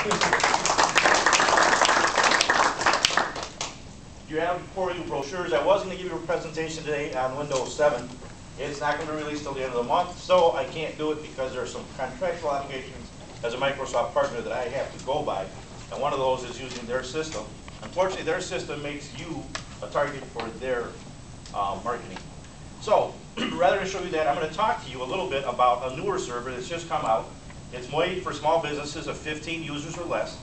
You have before you brochures. I was going to give you a presentation today on Windows 7. It's not going to be released till the end of the month, so I can't do it because there are some contractual obligations as a Microsoft partner that I have to go by. And one of those is using their system. Unfortunately, their system makes you a target for their marketing. So, rather than show you that, I'm going to talk to you a little bit about a newer server that's just come out. It's made for small businesses of 15 users or less.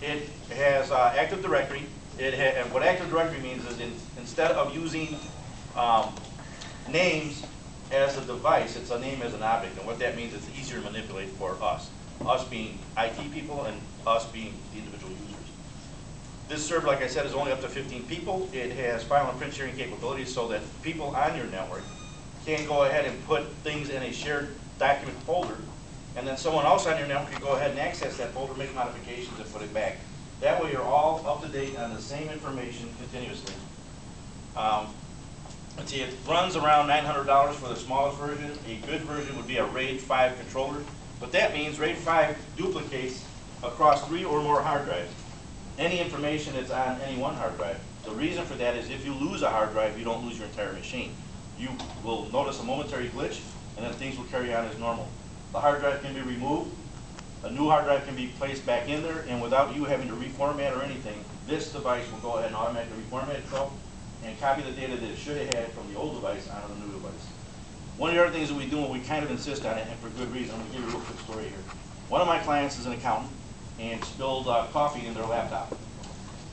It has Active Directory. And what Active Directory means is instead of using names as a device, it's a name as an object. And what that means is it's easier to manipulate for us being IT people and us being the individual users. This server, like I said, is only up to 15 people. It has file and print sharing capabilities so that people on your network can go ahead and put things in a shared document folder, and then someone else on your network can go ahead and access that folder, make modifications, and put it back. That way you're all up to date on the same information continuously. Let's see, it runs around $900 for the smallest version. A good version would be a RAID 5 controller. But that means RAID 5 duplicates across 3 or more hard drives any information that's on any one hard drive. The reason for that is if you lose a hard drive, you don't lose your entire machine. You will notice a momentary glitch, and then things will carry on as normal. The hard drive can be removed. A new hard drive can be placed back in there, and without you having to reformat or anything, this device will go ahead and automatically reformat itself and copy the data that it should have had from the old device onto the new device. One of the other things that we do, and we kind of insist on it, and for good reason, I'm going to give you a real quick story here. One of my clients is an accountant and spilled coffee in their laptop.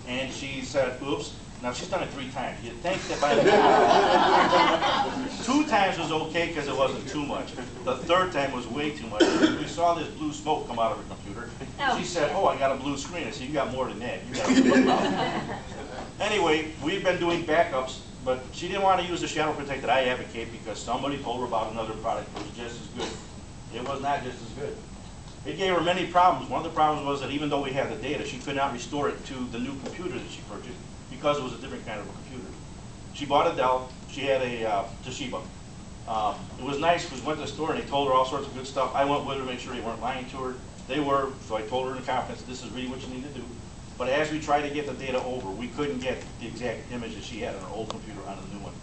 And she said, oops. Now, she's done it 3 times. You'd think that by the 2 times was okay because it wasn't too much. The 3rd time was way too much. We saw this blue smoke come out of her computer. She said, oh, I got a blue screen. I said, you got more than that. You got a blue mouth. Anyway, we've been doing backups, but she didn't want to use the shadow protect that I advocate because somebody told her about another product that was just as good. It was not just as good. It gave her many problems. One of the problems was that even though we had the data, she could not restore it to the new computer that she purchased because it was a different kind of a computer. She bought a Dell. She had a Toshiba. It was nice because we went to the store and they told her all sorts of good stuff. I went with her to make sure they weren't lying to her. They were, so I told her in confidence, this is really what you need to do. But as we tried to get the data over, we couldn't get the exact image that she had on her old computer on the new one.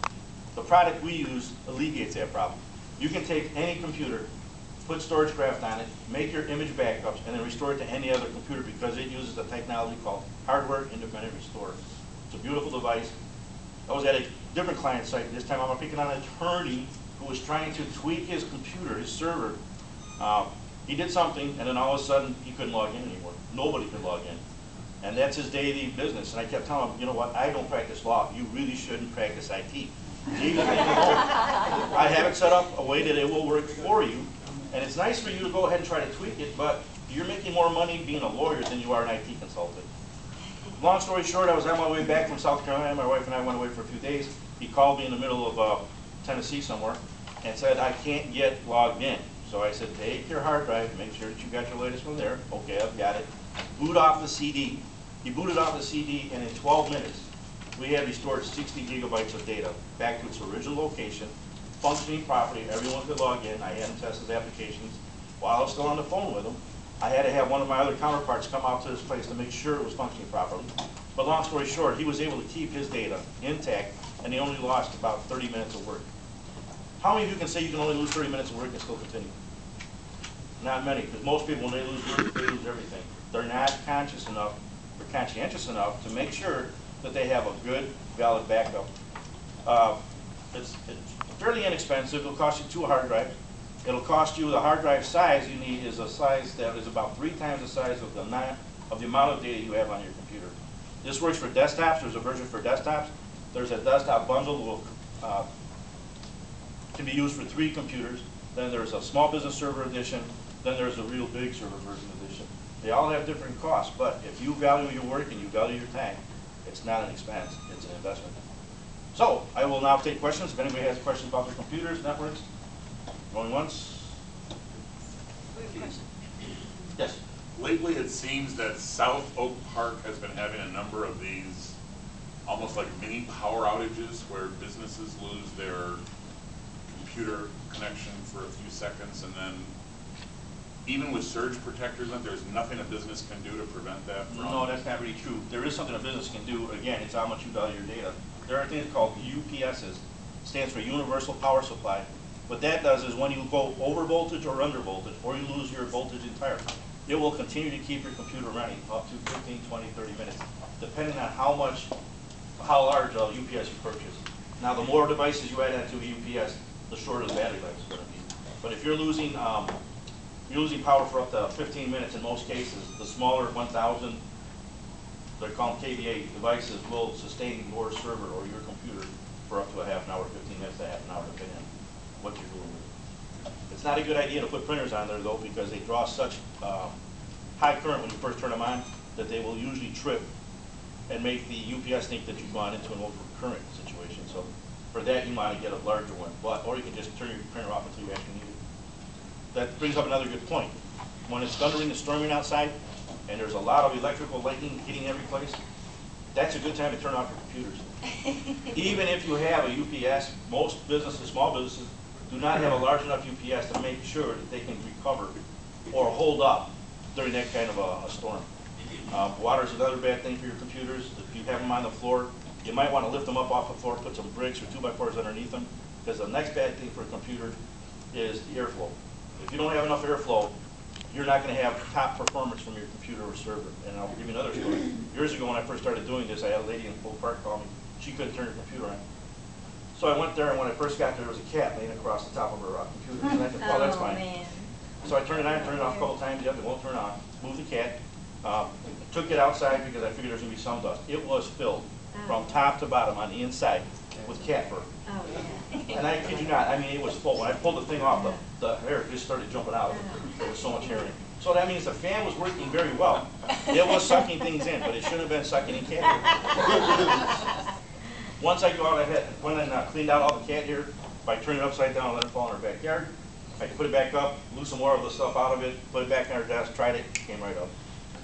The product we use alleviates that problem. You can take any computer, put StorageCraft on it, make your image backups, and then restore it to any other computer because it uses a technology called hardware independent restore. It's a beautiful device. I was at a different client site. This time I'm picking on an attorney who was trying to tweak his computer, his server. He did something, and then all of a sudden he couldn't log in anymore. Nobody could log in. And that's his daily business. And I kept telling him, you know what, I don't practice law. You really shouldn't practice IT. Leave it alone. I have it set up a way that it will work for you. And it's nice for you to go ahead and try to tweak it, but you're making more money being a lawyer than you are an IT consultant. Long story short, I was on my way back from South Carolina. My wife and I went away for a few days. He called me in the middle of Tennessee somewhere and said, I can't get logged in. So I said, take your hard drive, make sure that you got your latest one there. Okay, I've got it. Boot off the CD. He booted off the CD, and in 12 minutes, we had restored 60 gigabytes of data back to its original location, functioning properly. Everyone could log in. I had him test his applications. While I was still on the phone with him, I had to have one of my other counterparts come out to this place to make sure it was functioning properly. But long story short, he was able to keep his data intact, and he only lost about 30 minutes of work. How many of you can say you can only lose 30 minutes of work and still continue? Not many, because most people, when they lose work, they lose everything. They're not conscious enough or conscientious enough to make sure that they have a good, valid backup. It's fairly inexpensive. It'll cost you 2 hard drives. It'll cost you, the hard drive size you need is a size that is about 3 times the size of the amount of data you have on your computer. This works for desktops. There's a version for desktops. There's a desktop bundle that can be used for 3 computers. Then there's a small business server edition. Then there's a real big server version edition. They all have different costs, but if you value your work and you value your time, it's not an expense, it's an investment. So, I will now take questions. If anybody has questions about their computers, networks, going once. We have a question. Yes. Lately it seems that South Oak Park has been having a number of these almost like mini power outages where businesses lose their computer connection for a few seconds and then even with surge protectors, there's nothing a business can do to prevent that from? No, that's not really true. There is something a business can do. Again, it's how much you value your data. There are things called UPSs, stands for Universal Power Supply. What that does is when you go over voltage or under voltage, or you lose your voltage entirely, it will continue to keep your computer running up to 15, 20, 30 minutes, depending on how large a UPS you purchase. Now, the more devices you add onto a UPS, the shorter the battery life is going to be. But if you're losing power for up to 15 minutes in most cases, the smaller 1,000, they're called KVA devices, will sustain your server or your computer for up to a half an hour, 15 minutes to half an hour, depending on what you're doing with it. It's not a good idea to put printers on there, though, because they draw such high current when you first turn them on that they will usually trip and make the UPS think that you've gone into an overcurrent situation. So for that, you might get a larger one, or you can just turn your printer off until you actually need it. That brings up another good point. When it's thundering and storming outside, and there's a lot of electrical lightning hitting every place, that's a good time to turn off your computers. Even if you have a UPS, most businesses, small businesses, do not have a large enough UPS to make sure that they can recover or hold up during that kind of a storm. Water is another bad thing for your computers. If you have them on the floor, you might want to lift them up off the floor, put some bricks or 2x4s underneath them, because the next bad thing for a computer is the airflow. If you don't have enough airflow, you're not going to have top performance from your computer or server. And I'll give you another story. Years ago when I first started doing this, I had a lady in Oak Park call me. She couldn't turn her computer on. So I went there, and when I first got there was a cat laying across the top of her computer. And I said, oh, that's fine. Man. So I turned it on, turned it off a couple times. Yep, it won't turn on. Moved the cat. Took it outside because I figured there was going to be some dust. It was filled from top to bottom on the inside with cat fur. Oh, yeah. And I kid you not, I mean, it was full. When I pulled the thing off, the hair just started jumping out. There was so much hair in it. So that means the fan was working very well. It was sucking things in, but it shouldn't have been sucking in cat hair. Once I go out, I went and cleaned out all the cat hair by turning it upside down and let it fall in our backyard. I put it back up, blew some more of the stuff out of it, put it back on our desk, tried it, came right up.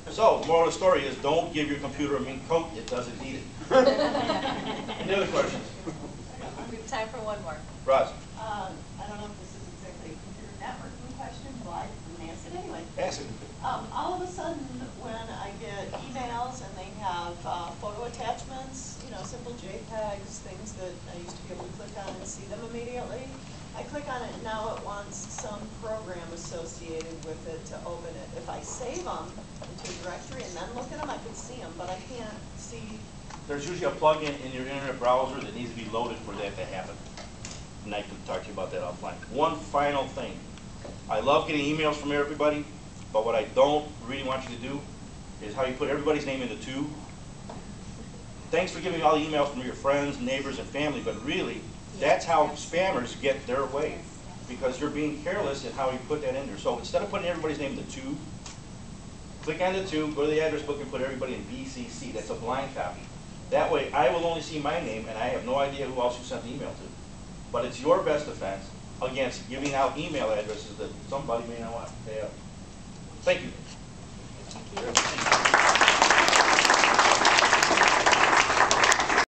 So, the moral of the story is don't give your computer a mean coat, it doesn't need it. Any other questions? We have time for one more. Roz? I don't know if this is exactly a computer networking question, but I'm going to ask it anyway. Ask it. All of a sudden, when I get emails and they have photo attachments, you know, simple JPEGs, things that I used to be able to click on and see them immediately, I click on it and now it wants some program associated with it to open it. If I save them into a directory and then look at them, I can see them, but I can't see. There's usually a plugin in your internet browser that needs to be loaded for that to happen. And I can talk to you about that offline. One final thing. I love getting emails from everybody, but what I don't really want you to do is how you put everybody's name into two. Thanks for giving me all the emails from your friends, neighbors, and family, but really, that's how spammers get their way, because you're being careless in how you put that in there. So instead of putting everybody's name into two, click on the two, go to the address book and put everybody in BCC. That's a blind copy. That way I will only see my name and I have no idea who else you sent the email to. But it's your best defense against giving out email addresses that somebody may not want to have. Thank you. Thank you.